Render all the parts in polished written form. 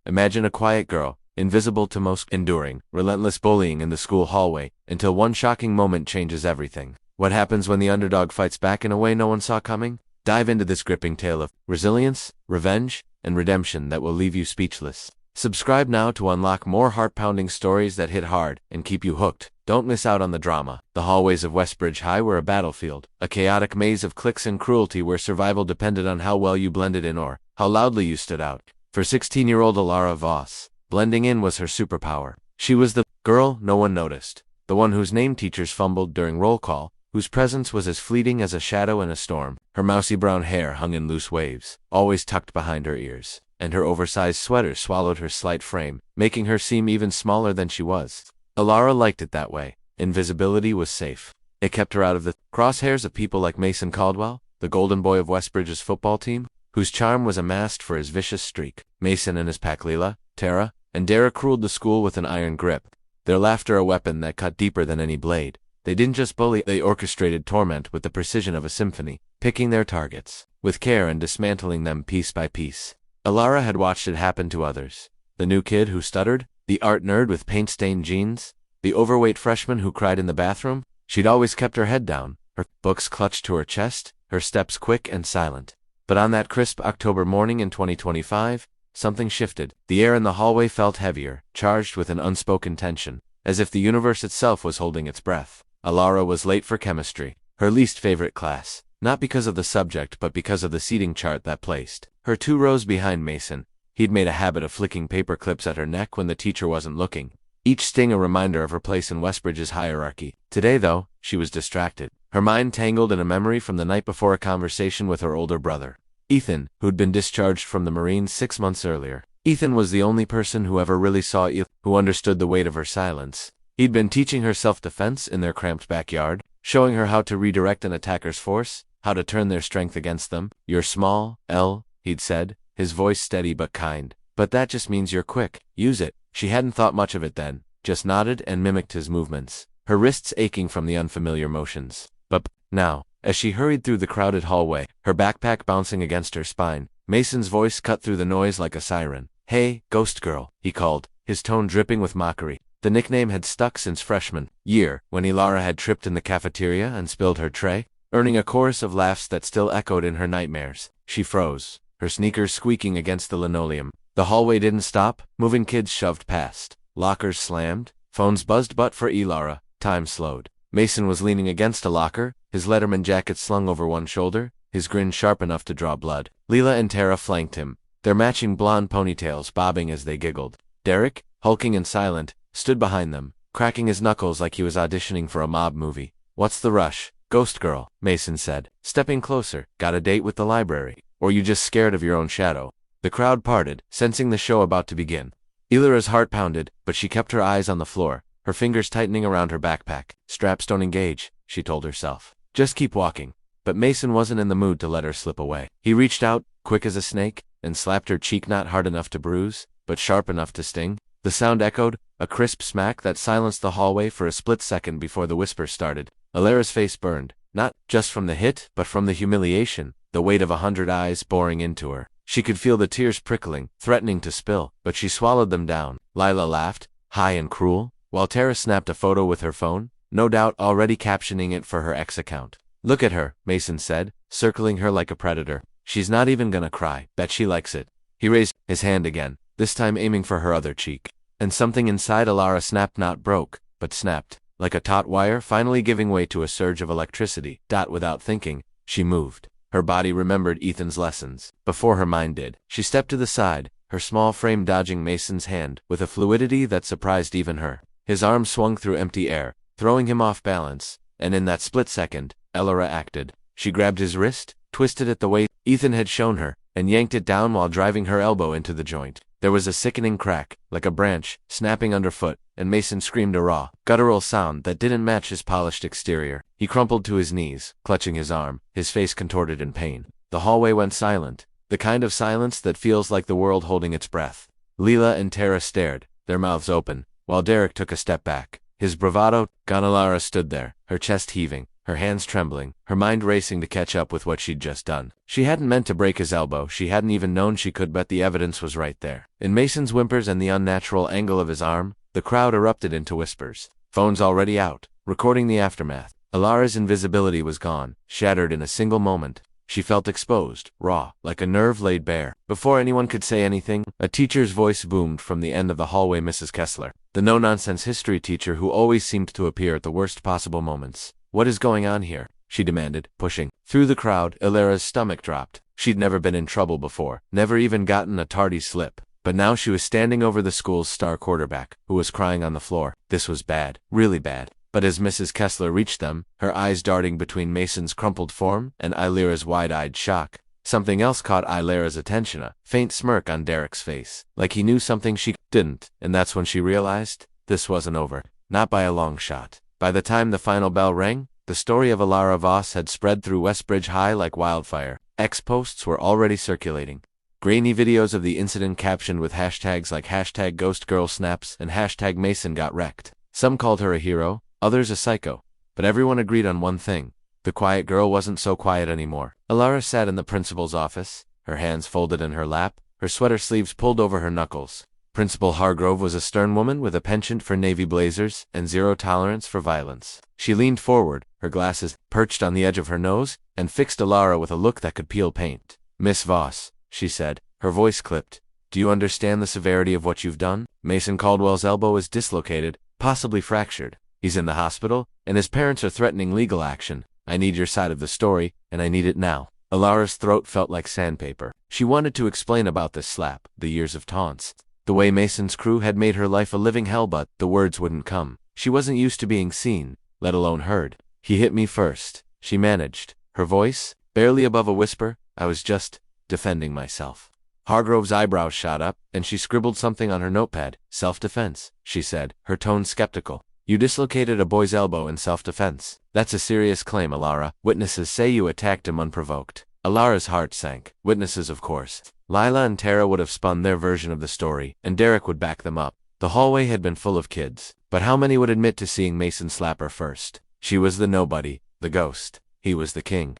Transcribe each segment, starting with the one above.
Imagine a quiet girl, invisible to most, enduring relentless bullying in the school hallway, until one shocking moment changes everything. What happens when the underdog fights back in a way no one saw coming? Dive into this gripping tale of resilience, revenge, and redemption that will leave you speechless. Subscribe now to unlock more heart-pounding stories that hit hard and keep you hooked. Don't miss out on the drama. The hallways of Westbridge High were a battlefield, a chaotic maze of cliques and cruelty where survival depended on how well you blended in or how loudly you stood out. For 16-year-old Alara Voss, blending in was her superpower. She was the girl no one noticed, the one whose name teachers fumbled during roll call, whose presence was as fleeting as a shadow in a storm. Her mousy brown hair hung in loose waves, always tucked behind her ears, and her oversized sweater swallowed her slight frame, making her seem even smaller than she was. Alara liked it that way. Invisibility was safe. It kept her out of the crosshairs of people like Mason Caldwell, the golden boy of Westbridge's football team, whose charm was amassed for his vicious streak. Mason and his pack Leela, Tara, and Derek ruled the school with an iron grip, their laughter a weapon that cut deeper than any blade. They didn't just bully, they orchestrated torment with the precision of a symphony, picking their targets with care and dismantling them piece by piece. Alara had watched it happen to others. The new kid who stuttered, the art nerd with paint-stained jeans, the overweight freshman who cried in the bathroom. She'd always kept her head down, her books clutched to her chest, her steps quick and silent. But on that crisp October morning in 2025, something shifted. The air in the hallway felt heavier, charged with an unspoken tension, as if the universe itself was holding its breath. Alara was late for chemistry, her least favorite class, not because of the subject but because of the seating chart that placed her 2 rows behind Mason. He'd made a habit of flicking paper clips at her neck when the teacher wasn't looking, each sting a reminder of her place in Westbridge's hierarchy. Today, though, she was distracted, her mind tangled in a memory from the night before a conversation with her older brother, Ethan, who'd been discharged from the Marines 6 months earlier. Ethan was the only person who ever really saw Ela, who understood the weight of her silence. He'd been teaching her self-defense in their cramped backyard, showing her how to redirect an attacker's force, how to turn their strength against them. "You're small, Elle," he'd said, his voice steady but kind. "But that just means you're quick. Use it." She hadn't thought much of it then, just nodded and mimicked his movements, her wrists aching from the unfamiliar motions. But now, as she hurried through the crowded hallway, her backpack bouncing against her spine, Mason's voice cut through the noise like a siren. "Hey, ghost girl," he called, his tone dripping with mockery. The nickname had stuck since freshman year, when Alara had tripped in the cafeteria and spilled her tray, earning a chorus of laughs that still echoed in her nightmares. She froze, her sneakers squeaking against the linoleum. The hallway didn't stop, moving kids shoved past, lockers slammed, phones buzzed, but for Alara, time slowed. Mason was leaning against a locker, his Letterman jacket slung over one shoulder, his grin sharp enough to draw blood. Leela and Tara flanked him, their matching blonde ponytails bobbing as they giggled. Derek, hulking and silent, stood behind them, cracking his knuckles like he was auditioning for a mob movie. "What's the rush, ghost girl?" Mason said, stepping closer. "Got a date with the library? Or you just scared of your own shadow?" The crowd parted, sensing the show about to begin. Alara's heart pounded, but she kept her eyes on the floor, her fingers tightening around her backpack. "Straps don't engage," she told herself. "Just keep walking." But Mason wasn't in the mood to let her slip away. He reached out, quick as a snake, and slapped her cheek, not hard enough to bruise, but sharp enough to sting. The sound echoed, a crisp smack that silenced the hallway for a split second before the whisper started. Alara's face burned, not just from the hit, but from the humiliation, the weight of 100 eyes boring into her. She could feel the tears prickling, threatening to spill, but she swallowed them down. Lila laughed, high and cruel, while Tara snapped a photo with her phone, no doubt already captioning it for her ex account. "Look at her," Mason said, circling her like a predator. "She's not even gonna cry. Bet she likes it." He raised his hand again, this time aiming for her other cheek. And something inside Alara snapped, not broke, but snapped, like a taut wire finally giving way to a surge of electricity. Without thinking, she moved. Her body remembered Ethan's lessons, before her mind did. She stepped to the side, her small frame dodging Mason's hand, with a fluidity that surprised even her. His arm swung through empty air, throwing him off balance, and in that split second, Alara acted. She grabbed his wrist, twisted it the way Ethan had shown her, and yanked it down while driving her elbow into the joint. There was a sickening crack, like a branch, snapping underfoot, and Mason screamed a raw, guttural sound that didn't match his polished exterior. He crumpled to his knees, clutching his arm, his face contorted in pain. The hallway went silent, the kind of silence that feels like the world holding its breath. Leela and Tara stared, their mouths open, while Derek took a step back. His bravado gone. Alara stood there, her chest heaving, her hands trembling, her mind racing to catch up with what she'd just done. She hadn't meant to break his elbow, she hadn't even known she could, but the evidence was right there. In Mason's whimpers and the unnatural angle of his arm, the crowd erupted into whispers. Phones already out, recording the aftermath. Alara's invisibility was gone, shattered in a single moment. She felt exposed, raw, like a nerve laid bare. Before anyone could say anything, a teacher's voice boomed from the end of the hallway. Mrs. Kessler, the no-nonsense history teacher who always seemed to appear at the worst possible moments. "What is going on here?" she demanded, pushing through the crowd. Alara's stomach dropped. She'd never been in trouble before, never even gotten a tardy slip. But now she was standing over the school's star quarterback, who was crying on the floor. This was bad, really bad. But as Mrs. Kessler reached them, her eyes darting between Mason's crumpled form and Illyra's wide-eyed shock, something else caught Illyra's attention, a faint smirk on Derek's face, like he knew something she didn't, and that's when she realized this wasn't over. Not by a long shot. By the time the final bell rang, the story of Allara Voss had spread through Westbridge High like wildfire. X-posts were already circulating. Grainy videos of the incident captioned with hashtags like #GhostGirlSnaps and #MasonGotWrecked. Some called her a hero, others a psycho. But everyone agreed on one thing. The quiet girl wasn't so quiet anymore. Allara sat in the principal's office, her hands folded in her lap, her sweater sleeves pulled over her knuckles. Principal Hargrove was a stern woman with a penchant for navy blazers and zero tolerance for violence. She leaned forward, her glasses perched on the edge of her nose, and fixed Allara with a look that could peel paint. "Miss Voss," she said, her voice clipped, "do you understand the severity of what you've done? Mason Caldwell's elbow is dislocated, possibly fractured. He's in the hospital, and his parents are threatening legal action. I need your side of the story, and I need it now." Alara's throat felt like sandpaper. She wanted to explain about this slap, the years of taunts, the way Mason's crew had made her life a living hell, but the words wouldn't come. She wasn't used to being seen, let alone heard. "He hit me first," she managed, her voice barely above a whisper. "I was just defending myself." Hargrove's eyebrows shot up, and she scribbled something on her notepad. "Self-defense," she said, her tone skeptical. "You dislocated a boy's elbow in self-defense. That's a serious claim, Allara. Witnesses say you attacked him unprovoked." Alara's heart sank. Witnesses, of course. Lila and Tara would have spun their version of the story, and Derek would back them up. The hallway had been full of kids, but how many would admit to seeing Mason slap her first? She was the nobody, the ghost. He was the king.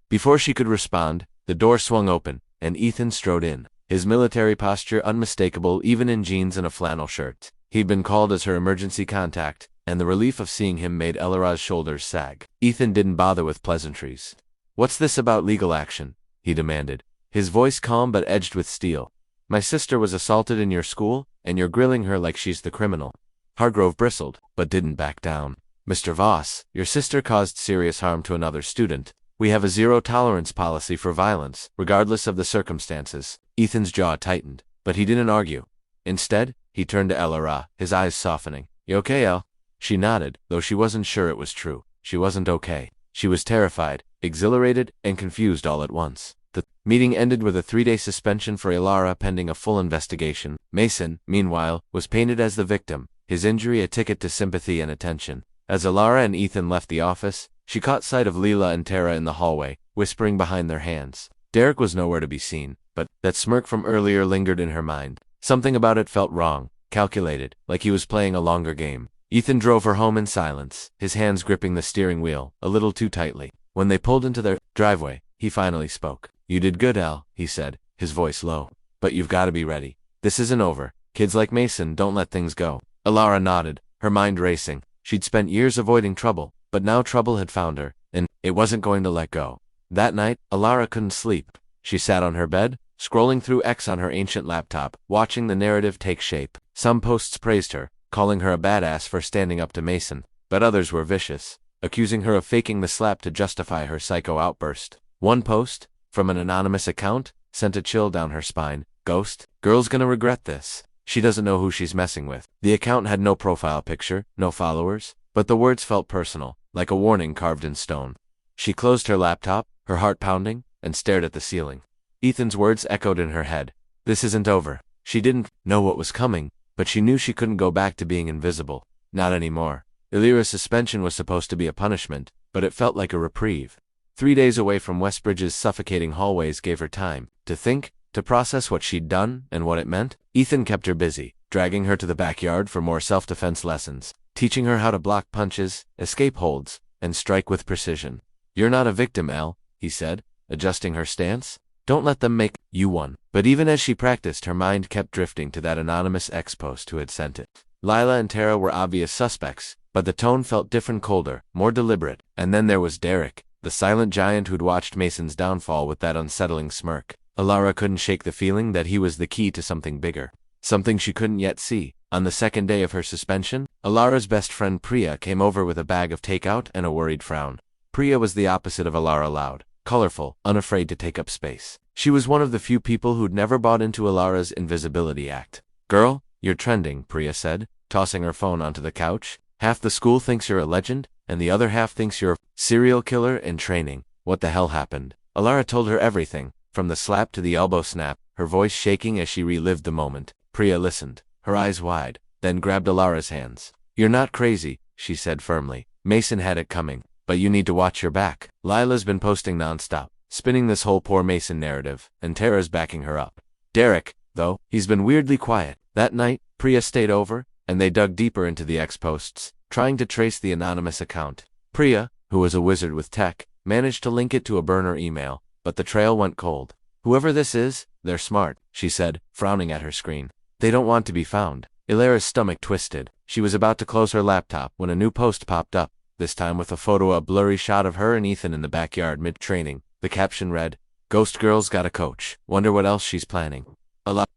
Before she could respond, the door swung open, and Ethan strode in, his military posture unmistakable even in jeans and a flannel shirt. He'd been called as her emergency contact, and the relief of seeing him made Alara's shoulders sag. Ethan didn't bother with pleasantries. "What's this about legal action?" he demanded, his voice calm but edged with steel. "My sister was assaulted in your school, and you're grilling her like she's the criminal." Hargrove bristled, but didn't back down. "Mr. Voss, your sister caused serious harm to another student. We have a zero-tolerance policy for violence, regardless of the circumstances." Ethan's jaw tightened, but he didn't argue. Instead, he turned to Allara, his eyes softening. "You okay, El?" She nodded, though she wasn't sure it was true. She wasn't okay. She was terrified, exhilarated, and confused all at once. The meeting ended with a 3-day suspension for Allara pending a full investigation. Mason, meanwhile, was painted as the victim, his injury a ticket to sympathy and attention. As Allara and Ethan left the office, she caught sight of Leela and Tara in the hallway, whispering behind their hands. Derek was nowhere to be seen, but that smirk from earlier lingered in her mind. Something about it felt wrong, calculated, like he was playing a longer game. Ethan drove her home in silence, his hands gripping the steering wheel, a little too tightly. When they pulled into their driveway, he finally spoke. "You did good, Al," he said, his voice low. "But you've got to be ready. This isn't over. Kids like Mason don't let things go." Allara nodded, her mind racing. She'd spent years avoiding trouble, but now trouble had found her, and it wasn't going to let go. That night, Allara couldn't sleep. She sat on her bed, scrolling through X on her ancient laptop, watching the narrative take shape. Some posts praised her, calling her a badass for standing up to Mason, but others were vicious, accusing her of faking the slap to justify her psycho outburst. One post, from an anonymous account, sent a chill down her spine. "Ghost, girl's gonna regret this. She doesn't know who she's messing with." The account had no profile picture, no followers, but the words felt personal, like a warning carved in stone. She closed her laptop, her heart pounding, and stared at the ceiling. Ethan's words echoed in her head. This isn't over. She didn't know what was coming, but she knew she couldn't go back to being invisible. Not anymore. Illyra's suspension was supposed to be a punishment, but it felt like a reprieve. 3 days away from Westbridge's suffocating hallways gave her time to think, to process what she'd done and what it meant. Ethan kept her busy, dragging her to the backyard for more self-defense lessons, teaching her how to block punches, escape holds, and strike with precision. "You're not a victim, Elle," he said, adjusting her stance. "Don't let them make you one." But even as she practiced, her mind kept drifting to that anonymous ex-post who had sent it. Lila and Tara were obvious suspects, but the tone felt different, colder, more deliberate. And then there was Derek, the silent giant who'd watched Mason's downfall with that unsettling smirk. Alara couldn't shake the feeling that he was the key to something bigger, something she couldn't yet see. On the second day of her suspension, Alara's best friend Priya came over with a bag of takeout and a worried frown. Priya was the opposite of Alara, loud, colorful, unafraid to take up space. She was one of the few people who'd never bought into Alara's invisibility act. "Girl, you're trending," Priya said, tossing her phone onto the couch. "Half the school thinks you're a legend, and the other half thinks you're a serial killer in training. What the hell happened?" Alara told her everything, from the slap to the elbow snap, her voice shaking as she relived the moment. Priya listened, her eyes wide, then grabbed Alara's hands. "You're not crazy," she said firmly. "Mason had it coming, but you need to watch your back. Lila's been posting nonstop, spinning this whole poor Mason narrative, and Tara's backing her up. Derek, though, he's been weirdly quiet." That night, Priya stayed over, and they dug deeper into the ex-posts, trying to trace the anonymous account. Priya, who was a wizard with tech, managed to link it to a burner email, but the trail went cold. "Whoever this is, they're smart," she said, frowning at her screen. "They don't want to be found." Ilara's stomach twisted. She was about to close her laptop when a new post popped up, this time with a photo, a blurry shot of her and Ethan in the backyard mid-training. The caption read, "Ghost Girl's got a coach. Wonder what else she's planning."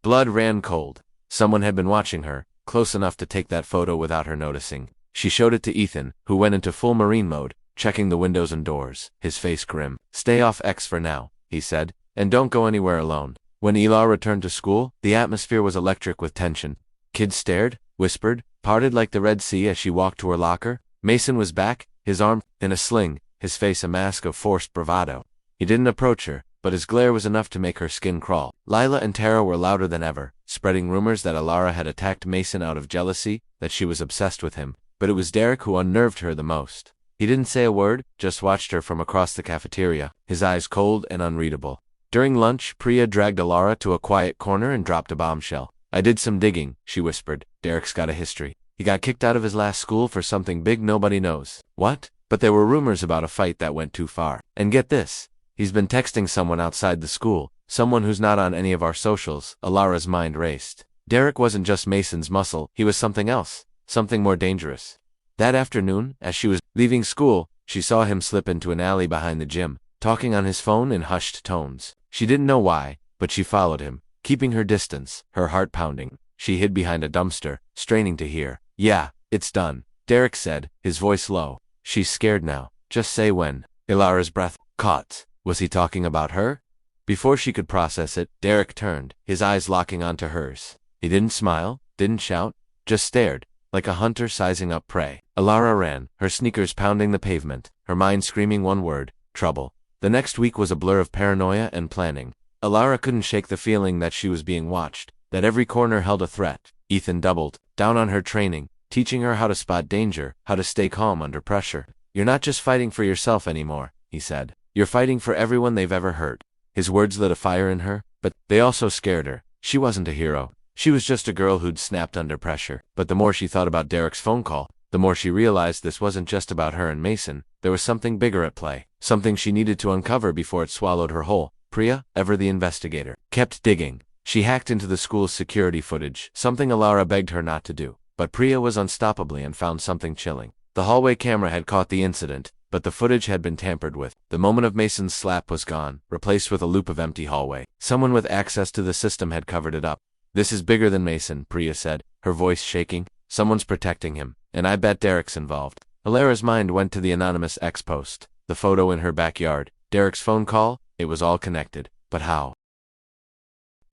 Blood ran cold. Someone had been watching her, close enough to take that photo without her noticing. She showed it to Ethan, who went into full marine mode, checking the windows and doors, his face grim. "Stay off X for now," he said, "and don't go anywhere alone." When Ilar returned to school, the atmosphere was electric with tension. Kids stared, whispered, parted like the Red Sea as she walked to her locker. Mason was back, his arm in a sling, his face a mask of forced bravado. He didn't approach her, but his glare was enough to make her skin crawl. Lila and Tara were louder than ever, spreading rumors that Alara had attacked Mason out of jealousy, that she was obsessed with him. But it was Derek who unnerved her the most. He didn't say a word, just watched her from across the cafeteria, his eyes cold and unreadable. During lunch, Priya dragged Alara to a quiet corner and dropped a bombshell. "I did some digging," she whispered. "Derek's got a history. He got kicked out of his last school for something big nobody knows." "What?" "But there were rumors about a fight that went too far. And get this, he's been texting someone outside the school, someone who's not on any of our socials." Alara's mind raced. Derek wasn't just Mason's muscle, he was something else, something more dangerous. That afternoon, as she was leaving school, she saw him slip into an alley behind the gym, talking on his phone in hushed tones. She didn't know why, but she followed him, keeping her distance, her heart pounding. She hid behind a dumpster, straining to hear. "Yeah, it's done," Derek said, his voice low. "She's scared now. Just say when." Ilara's breath caught. Was he talking about her? Before she could process it, Derek turned, his eyes locking onto hers. He didn't smile, didn't shout, just stared, like a hunter sizing up prey. Alara ran, her sneakers pounding the pavement, her mind screaming one word, trouble. The next week was a blur of paranoia and planning. Alara couldn't shake the feeling that she was being watched, that every corner held a threat. Ethan doubled down on her training, teaching her how to spot danger, how to stay calm under pressure. "You're not just fighting for yourself anymore," he said. "You're fighting for everyone they've ever hurt." His words lit a fire in her, but they also scared her. She wasn't a hero. She was just a girl who'd snapped under pressure. But the more she thought about Derek's phone call, the more she realized this wasn't just about her and Mason. There was something bigger at play, something she needed to uncover before it swallowed her whole. Priya, ever the investigator, kept digging. She hacked into the school's security footage, something Alara begged her not to do. But Priya was unstoppably and found something chilling. The hallway camera had caught the incident, but the footage had been tampered with. The moment of Mason's slap was gone, replaced with a loop of empty hallway. Someone with access to the system had covered it up. "This is bigger than Mason," Priya said, her voice shaking. "Someone's protecting him, and I bet Derek's involved." Alara's mind went to the anonymous ex-post, the photo in her backyard, Derek's phone call. It was all connected. But how?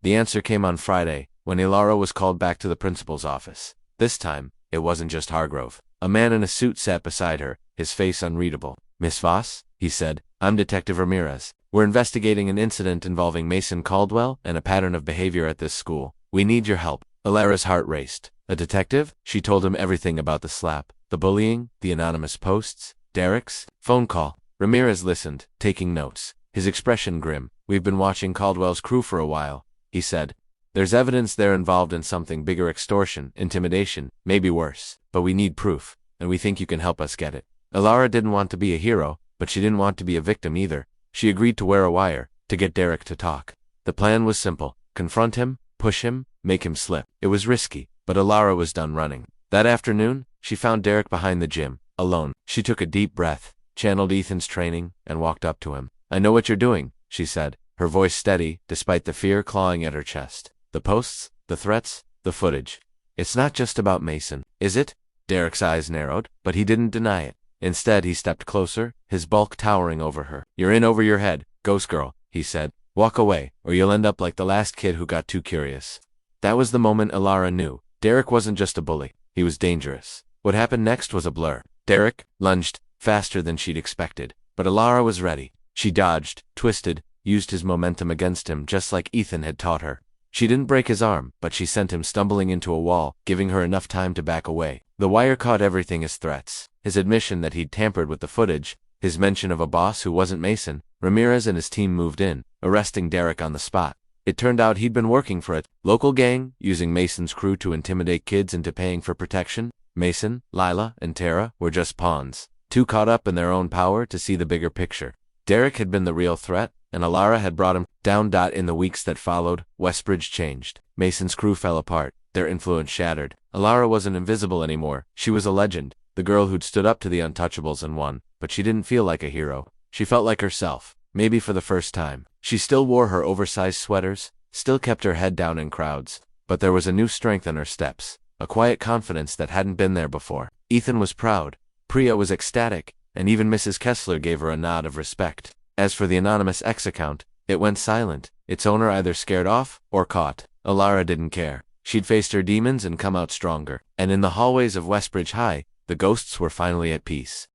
The answer came on Friday, when Ilara was called back to the principal's office. This time, it wasn't just Hargrove. A man in a suit sat beside her, his face unreadable. "Miss Voss," he said, "I'm Detective Ramirez. We're investigating an incident involving Mason Caldwell and a pattern of behavior at this school. We need your help." Alara's heart raced. A detective? She told him everything about the slap, the bullying, the anonymous posts, Derek's phone call. Ramirez listened, taking notes, his expression grim. "We've been watching Caldwell's crew for a while," he said. "There's evidence they're involved in something bigger, extortion, intimidation, maybe worse. But we need proof, and we think you can help us get it." Alara didn't want to be a hero, but she didn't want to be a victim either. She agreed to wear a wire, to get Derek to talk. The plan was simple: confront him, push him, make him slip. It was risky, but Alara was done running. That afternoon, she found Derek behind the gym, alone. She took a deep breath, channeled Ethan's training, and walked up to him. "I know what you're doing," she said, her voice steady, despite the fear clawing at her chest. "The posts, the threats, the footage. It's not just about Mason, is it?" Derek's eyes narrowed, but he didn't deny it. Instead, he stepped closer, his bulk towering over her. "You're in over your head, ghost girl," he said. "Walk away, or you'll end up like the last kid who got too curious." That was the moment Alara knew. Derek wasn't just a bully. He was dangerous. What happened next was a blur. Derek lunged faster than she'd expected, but Alara was ready. She dodged, twisted, used his momentum against him just like Ethan had taught her. She didn't break his arm, but she sent him stumbling into a wall, giving her enough time to back away. The wire caught everything as threats: his admission that he'd tampered with the footage, his mention of a boss who wasn't Mason. Ramirez and his team moved in, arresting Derek on the spot. It turned out he'd been working for a local gang, using Mason's crew to intimidate kids into paying for protection. Mason, Lila, and Tara were just pawns, too caught up in their own power to see the bigger picture. Derek had been the real threat, and Alara had brought him down. In the weeks that followed, Westbridge changed. Mason's crew fell apart, their influence shattered. Alara wasn't invisible anymore. She was a legend, the girl who'd stood up to the untouchables and won. But she didn't feel like a hero. She felt like herself, maybe for the first time. She still wore her oversized sweaters, still kept her head down in crowds, but there was a new strength in her steps, a quiet confidence that hadn't been there before. Ethan was proud, Priya was ecstatic, and even Mrs. Kessler gave her a nod of respect. As for the anonymous X account, it went silent, its owner either scared off or caught. Alara didn't care. She'd faced her demons and come out stronger. And in the hallways of Westbridge High, the ghosts were finally at peace.